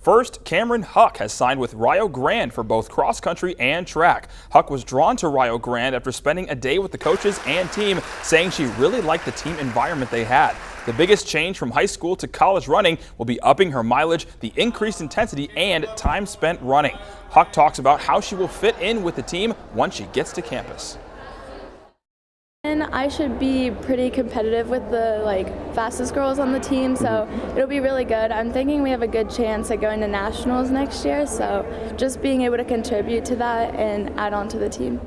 First, Cameron Huck has signed with Rio Grande for both cross country and track. Huck was drawn to Rio Grande after spending a day with the coaches and team, saying she really liked the team environment they had. The biggest change from high school to college running will be upping her mileage, the increased intensity, and time spent running. Huck talks about how she will fit in with the team once she gets to campus. And I should be pretty competitive with the fastest girls on the team, so it'll be really good. I'm thinking we have a good chance at going to nationals next year, so just being able to contribute to that and add on to the team.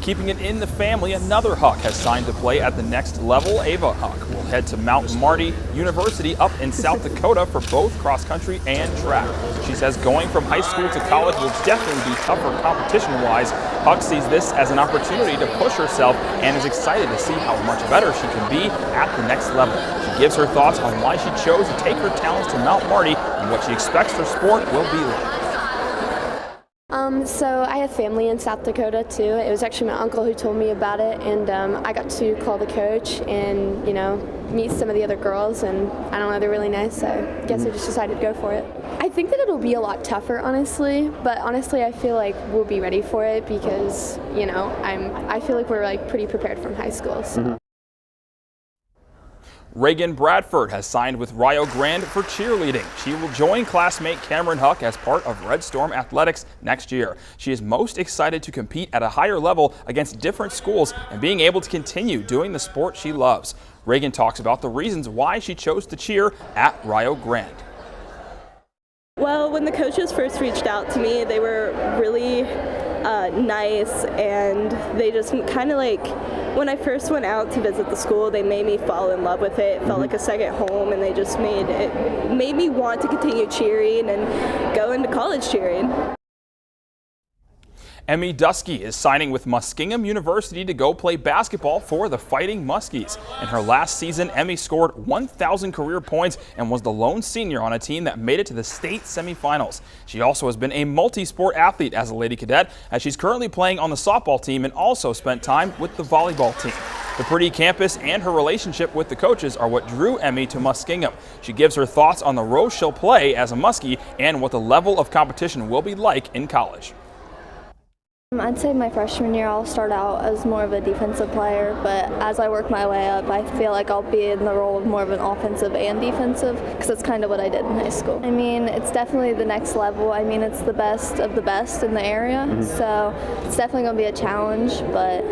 Keeping it in the family, another Huck has signed to play at the next level. Ava Huck will head to Mount Marty University up in South Dakota for both cross country and track. She says going from high school to college will definitely be tougher competition-wise. Huck sees this as an opportunity to push herself and is excited to see how much better she can be at the next level. She gives her thoughts on why she chose to take her talents to Mount Marty and what she expects her sport will be like. So I have family in South Dakota too. It was actually my uncle who told me about it, and I got to call the coach and meet some of the other girls, and I don't know, they're really nice, so I guess I just decided to go for it. I think that it'll be a lot tougher, honestly, but honestly I feel like we'll be ready for it because I feel like we're pretty prepared from high school. So. Reagan Bradford has signed with Rio Grande for cheerleading. She will join classmate Cameron Huck as part of Red Storm Athletics next year. She is most excited to compete at a higher level against different schools and being able to continue doing the sport she loves. Reagan talks about the reasons why she chose to cheer at Rio Grande. Well, when the coaches first reached out to me, they were really nice, and they just kind of when I first went out to visit the school, they made me fall in love with it. It felt like a second home, and they just made me want to continue cheering and go into college cheering. Emmy Dusky is signing with Muskingum University to go play basketball for the Fighting Muskies. In her last season, Emmy scored 1,000 career points and was the lone senior on a team that made it to the state semifinals. She also has been a multi-sport athlete as a Lady Cadet, as she's currently playing on the softball team and also spent time with the volleyball team. The pretty campus and her relationship with the coaches are what drew Emmy to Muskingum. She gives her thoughts on the role she'll play as a Muskie and what the level of competition will be like in college. I'd say my freshman year I'll start out as more of a defensive player, but as I work my way up, I feel like I'll be in the role of more of an offensive and defensive, because that's kind of what I did in high school. I mean, it's definitely the next level. I mean, it's the best of the best in the area, so it's definitely going to be a challenge, but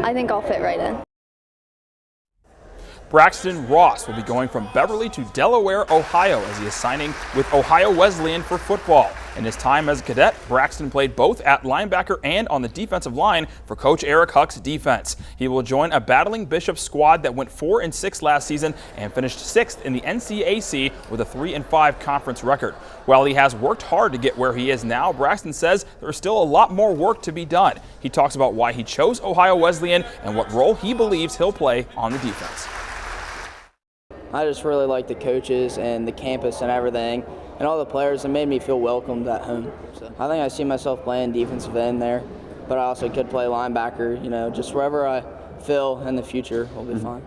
I think I'll fit right in. Braxton Ross will be going from Beverly to Delaware, Ohio, as he is signing with Ohio Wesleyan for football. In his time as a cadet, Braxton played both at linebacker and on the defensive line for Coach Eric Huck's defense. He will join a battling Bishop squad that went 4-6 last season and finished 6th in the NCAC with a 3-5 conference record. While he has worked hard to get where he is now, Braxton says there is still a lot more work to be done. He talks about why he chose Ohio Wesleyan and what role he believes he'll play on the defense. I just really like the coaches and the campus and everything, and all the players. It made me feel welcomed at home. So I think I see myself playing defensive end there, but I also could play linebacker. Just wherever I feel in the future will be fine.